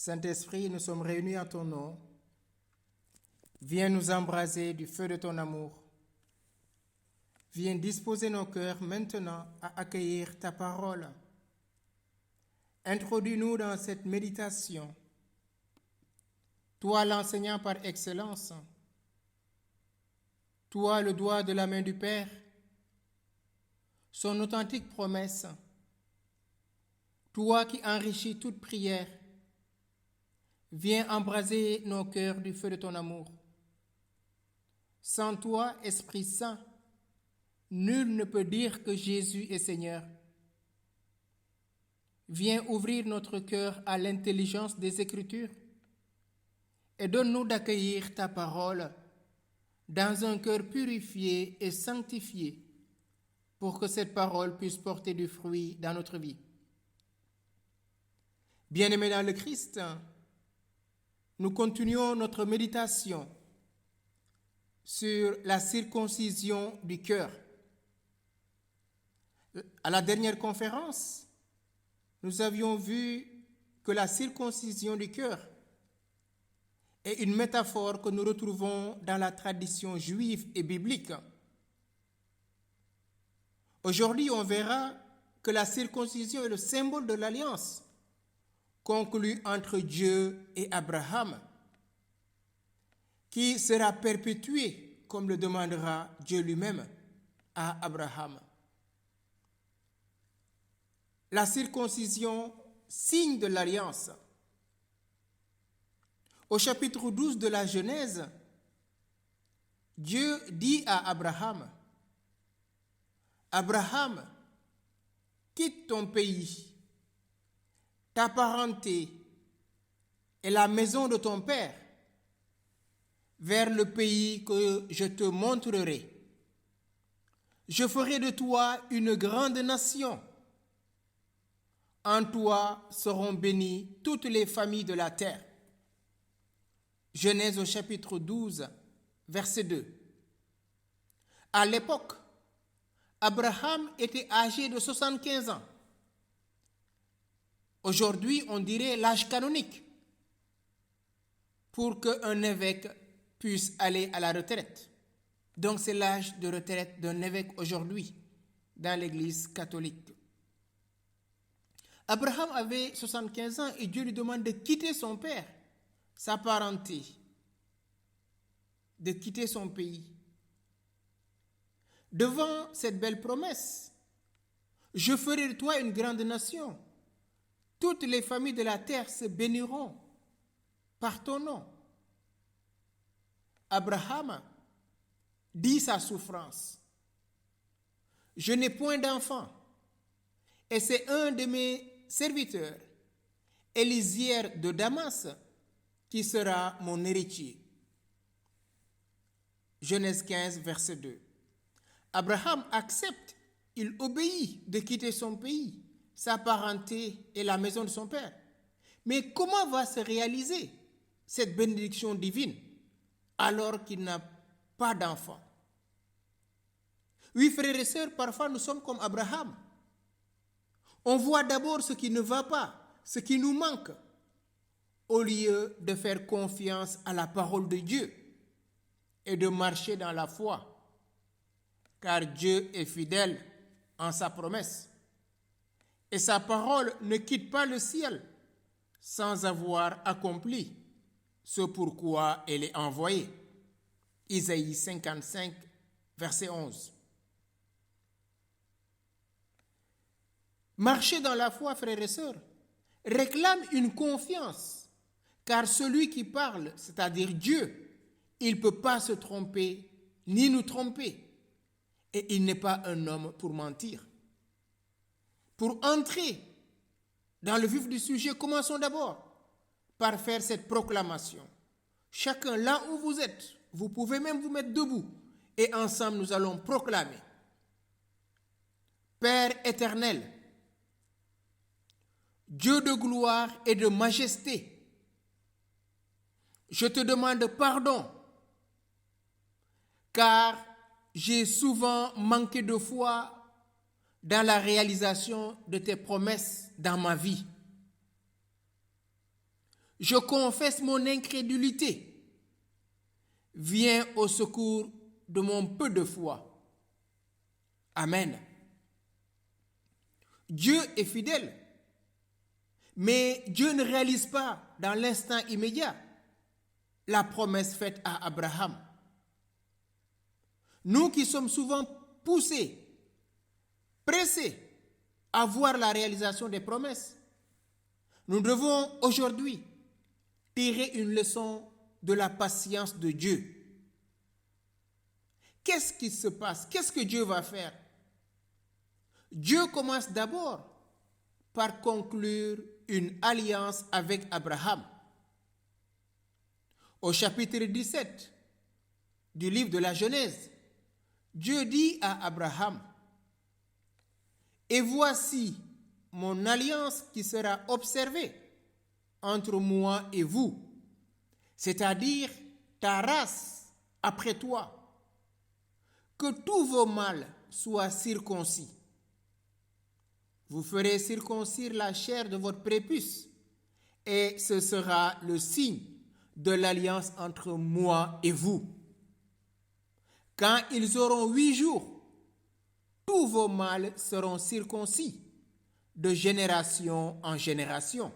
Saint-Esprit, nous sommes réunis en ton nom. Viens nous embraser du feu de ton amour. Viens disposer nos cœurs maintenant à accueillir ta parole. Introduis-nous dans cette méditation. Toi, l'enseignant par excellence. Toi, le doigt de la main du Père. Son authentique promesse. Toi qui enrichis toute prière. Viens embraser nos cœurs du feu de ton amour. Sans toi, Esprit Saint, nul ne peut dire que Jésus est Seigneur. Viens ouvrir notre cœur à l'intelligence des Écritures et donne-nous d'accueillir ta parole dans un cœur purifié et sanctifié pour que cette parole puisse porter du fruit dans notre vie. Bien-aimés dans le Christ, nous continuons notre méditation sur la circoncision du cœur. À la dernière conférence, nous avions vu que la circoncision du cœur est une métaphore que nous retrouvons dans la tradition juive et biblique. Aujourd'hui, on verra que la circoncision est le symbole de l'alliance conclue entre Dieu et Abraham, qui sera perpétuée, comme le demandera Dieu lui-même à Abraham. La circoncision, signe de l'alliance. Au chapitre 12 de la Genèse, Dieu dit à Abraham, « Abraham, quitte ton pays, ta parenté et la maison de ton père, vers le pays que je te montrerai. Je ferai de toi une grande nation. En toi seront bénies toutes les familles de la terre. » Genèse au chapitre 12, verset 2. À l'époque, Abraham était âgé de 75 ans. Aujourd'hui, on dirait l'âge canonique pour qu'un évêque puisse aller à la retraite. Donc c'est l'âge de retraite d'un évêque aujourd'hui dans l'Église catholique. Abraham avait 75 ans et Dieu lui demande de quitter son père, sa parenté, de quitter son pays. Devant cette belle promesse, je ferai de toi une grande nation. Toutes les familles de la terre se béniront par ton nom. Abraham dit sa souffrance. Je n'ai point d'enfant, et c'est un de mes serviteurs, Éliezer de Damas, qui sera mon héritier. Genèse 15, verset 2. Abraham accepte, il obéit de quitter son pays, sa parenté et la maison de son père. Mais comment va se réaliser cette bénédiction divine alors qu'il n'a pas d'enfant? Oui, frères et sœurs, parfois nous sommes comme Abraham. On voit d'abord ce qui ne va pas, ce qui nous manque, au lieu de faire confiance à la parole de Dieu et de marcher dans la foi, car Dieu est fidèle en sa promesse. Et sa parole ne quitte pas le ciel sans avoir accompli ce pourquoi elle est envoyée. Isaïe 55, verset 11. Marcher dans la foi, frères et sœurs, réclame une confiance, car celui qui parle, c'est-à-dire Dieu, il ne peut pas se tromper ni nous tromper, et il n'est pas un homme pour mentir. Pour entrer dans le vif du sujet, commençons d'abord par faire cette proclamation. Chacun là où vous êtes, vous pouvez même vous mettre debout et ensemble nous allons proclamer. Père éternel, Dieu de gloire et de majesté, je te demande pardon car j'ai souvent manqué de foi dans la réalisation de tes promesses dans ma vie. Je confesse mon incrédulité. Viens au secours de mon peu de foi. Amen. Dieu est fidèle, mais Dieu ne réalise pas dans l'instant immédiat la promesse faite à Abraham. Nous qui sommes souvent poussés, pressés à voir la réalisation des promesses, nous devons aujourd'hui tirer une leçon de la patience de Dieu. Qu'est-ce qui se passe? Qu'est-ce que Dieu va faire? Dieu commence d'abord par conclure une alliance avec Abraham. Au chapitre 17 du livre de la Genèse, Dieu dit à Abraham, « Et voici mon alliance qui sera observée entre moi et vous, c'est-à-dire ta race après toi, que tous vos mâles soient circoncis. Vous ferez circoncire la chair de votre prépuce, et ce sera le signe de l'alliance entre moi et vous. Quand ils auront 8 jours, tous vos mâles seront circoncis de génération en génération.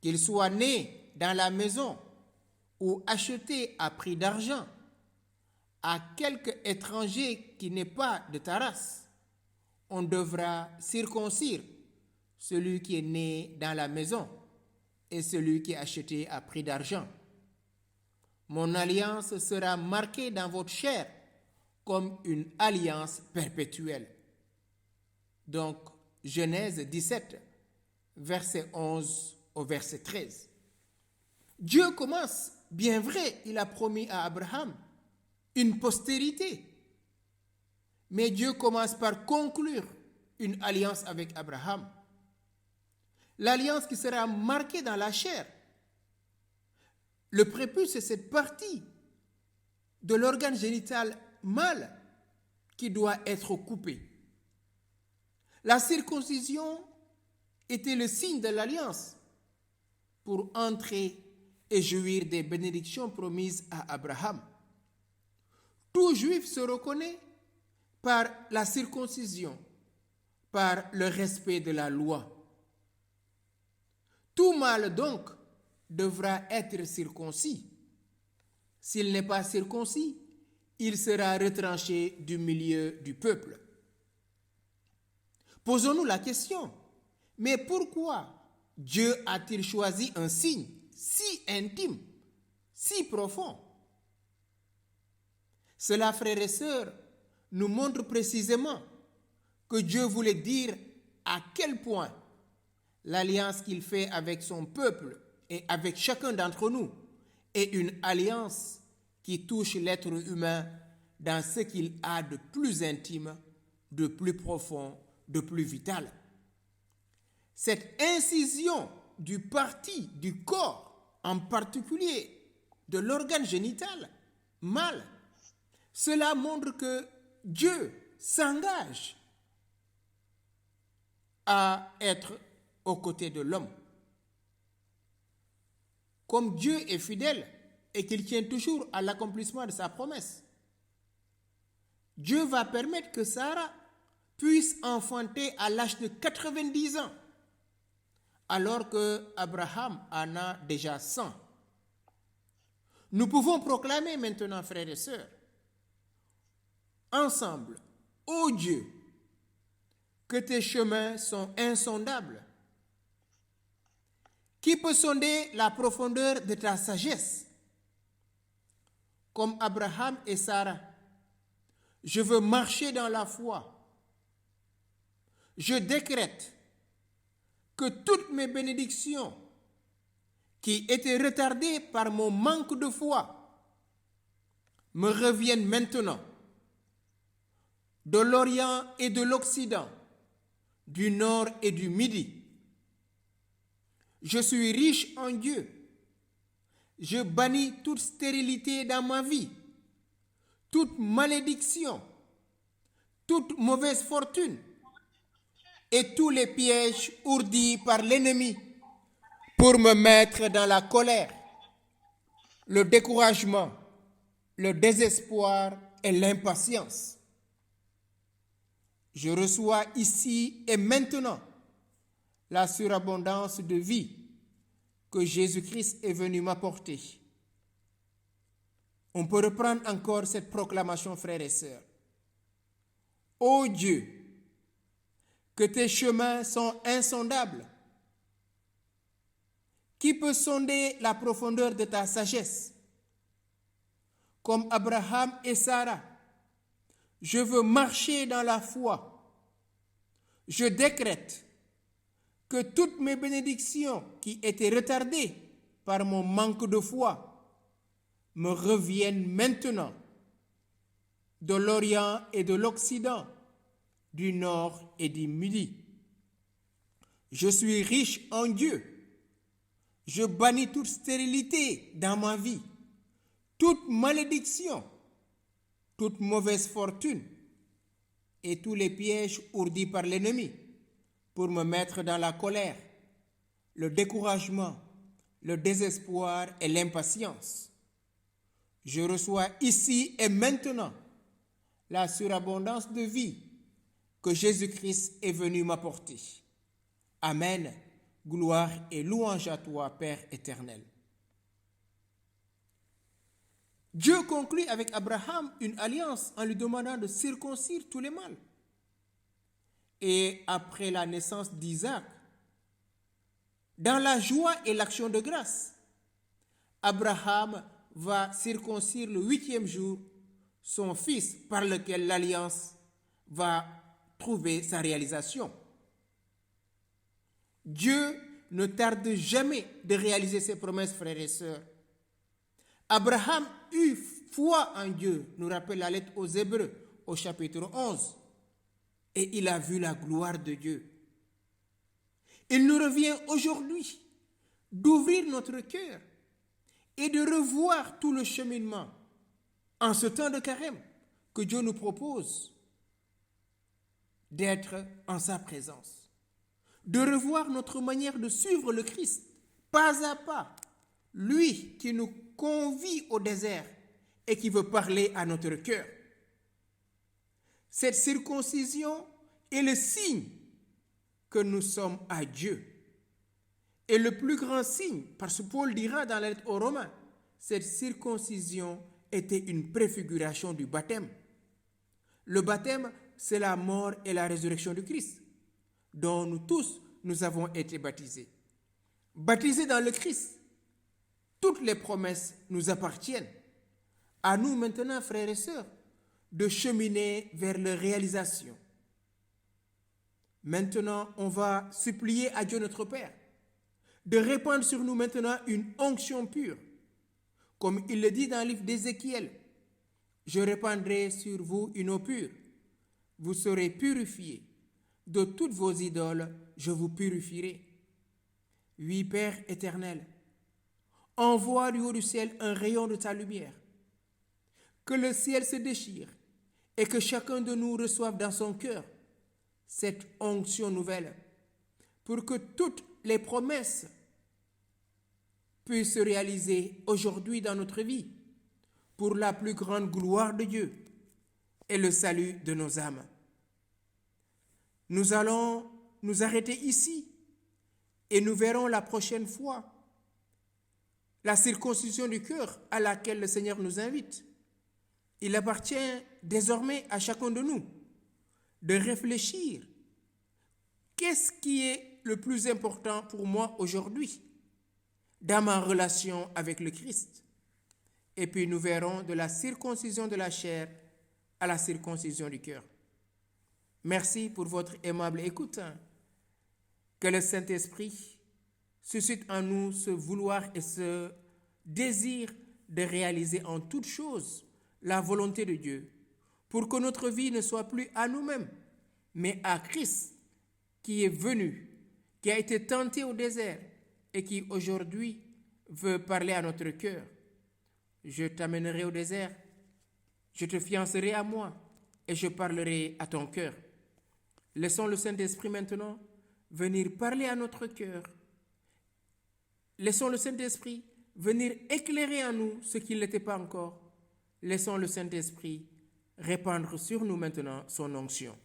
Qu'ils soient nés dans la maison ou achetés à prix d'argent à quelque étranger qui n'est pas de ta race, on devra circoncire celui qui est né dans la maison et celui qui est acheté à prix d'argent. Mon alliance sera marquée dans votre chair comme une alliance perpétuelle. » Donc, Genèse 17, verset 11 au verset 13. Dieu commence, bien vrai, il a promis à Abraham une postérité. Mais Dieu commence par conclure une alliance avec Abraham. L'alliance qui sera marquée dans la chair. Le prépuce, c'est cette partie de l'organe génital mâle qui doit être coupée. La circoncision était le signe de l'alliance pour entrer et jouir des bénédictions promises à Abraham. Tout juif se reconnaît par la circoncision, par le respect de la loi. Tout mâle donc devra être circoncis. S'il n'est pas circoncis, il sera retranché du milieu du peuple. Posons-nous la question, mais pourquoi Dieu a-t-il choisi un signe si intime, si profond? Cela, frères et sœurs, nous montre précisément que Dieu voulait dire à quel point l'alliance qu'il fait avec son peuple et avec chacun d'entre nous est une alliance qui touche l'être humain dans ce qu'il a de plus intime, de plus profond, de plus vital. Cette incision du parti du corps, en particulier de l'organe génital mâle, cela montre que Dieu s'engage à être aux côtés de l'homme. Comme Dieu est fidèle et qu'il tient toujours à l'accomplissement de sa promesse, Dieu va permettre que Sarah puisse enfanter à l'âge de 90 ans, alors que Abraham en a déjà 100. Nous pouvons proclamer maintenant, frères et sœurs, ensemble, ô Dieu, que tes chemins sont insondables. Qui peut sonder la profondeur de ta sagesse? Comme Abraham et Sarah, je veux marcher dans la foi. Je décrète que toutes mes bénédictions qui étaient retardées par mon manque de foi me reviennent maintenant, de l'Orient et de l'Occident, du Nord et du Midi. Je suis riche en Dieu. Je bannis toute stérilité dans ma vie, toute malédiction, toute mauvaise fortune et tous les pièges ourdis par l'ennemi pour me mettre dans la colère, le découragement, le désespoir et l'impatience. Je reçois ici et maintenant la surabondance de vie que Jésus-Christ est venu m'apporter. On peut reprendre encore cette proclamation, frères et sœurs. Ô Dieu, que tes chemins sont insondables. Qui peut sonder la profondeur de ta sagesse? Comme Abraham et Sarah, je veux marcher dans la foi. Je décrète que toutes mes bénédictions qui étaient retardées par mon manque de foi me reviennent maintenant de l'Orient et de l'Occident, du Nord et du Midi. Je suis riche en Dieu. Je bannis toute stérilité dans ma vie, toute malédiction, toute mauvaise fortune et tous les pièges ourdis par l'ennemi pour me mettre dans la colère, le découragement, le désespoir et l'impatience. Je reçois ici et maintenant la surabondance de vie que Jésus-Christ est venu m'apporter. Amen. Gloire et louange à toi, Père éternel. Dieu conclut avec Abraham une alliance en lui demandant de circoncire tous les mâles. Et après la naissance d'Isaac, dans la joie et l'action de grâce, Abraham va circoncire le 8e jour son fils par lequel l'alliance va trouver sa réalisation. Dieu ne tarde jamais de réaliser ses promesses, frères et sœurs. Abraham eut foi en Dieu, nous rappelle la lettre aux Hébreux au chapitre 11, et il a vu la gloire de Dieu. Il nous revient aujourd'hui d'ouvrir notre cœur et de revoir tout le cheminement en ce temps de carême que Dieu nous propose d'être en sa présence, de revoir notre manière de suivre le Christ pas à pas, lui qui nous convie au désert et qui veut parler à notre cœur. Cette circoncision est le signe que nous sommes à Dieu. Et le plus grand signe, parce que Paul dira dans la lettre aux Romains, cette circoncision était une préfiguration du baptême. Le baptême, c'est la mort et la résurrection du Christ, dont nous tous, nous avons été baptisés. Baptisés dans le Christ, toutes les promesses nous appartiennent. À nous maintenant, frères et sœurs, de cheminer vers leur réalisation. Maintenant, on va supplier à Dieu notre Père de répandre sur nous maintenant une onction pure. Comme il le dit dans le livre d'Ézéchiel, « Je répandrai sur vous une eau pure. Vous serez purifiés. De toutes vos idoles, je vous purifierai. » Oui, Père éternel, envoie du haut du ciel un rayon de ta lumière. Que le ciel se déchire et que chacun de nous reçoive dans son cœur cette onction nouvelle pour que toutes les promesses puissent se réaliser aujourd'hui dans notre vie pour la plus grande gloire de Dieu et le salut de nos âmes. Nous allons nous arrêter ici et nous verrons la prochaine fois la circoncision du cœur à laquelle le Seigneur nous invite. Il appartient désormais à chacun de nous de réfléchir. Qu'est-ce qui est le plus important pour moi aujourd'hui dans ma relation avec le Christ? Et puis nous verrons de la circoncision de la chair à la circoncision du cœur. Merci pour votre aimable écoute. Que le Saint-Esprit suscite en nous ce vouloir et ce désir de réaliser en toutes choses la volonté de Dieu, pour que notre vie ne soit plus à nous-mêmes, mais à Christ qui est venu, qui a été tenté au désert et qui aujourd'hui veut parler à notre cœur. Je t'amènerai au désert, je te fiancerai à moi et je parlerai à ton cœur. Laissons le Saint-Esprit maintenant venir parler à notre cœur Laissons le Saint-Esprit venir éclairer en nous ce qui ne l'était pas encore. Laissons le Saint-Esprit répandre sur nous maintenant son onction.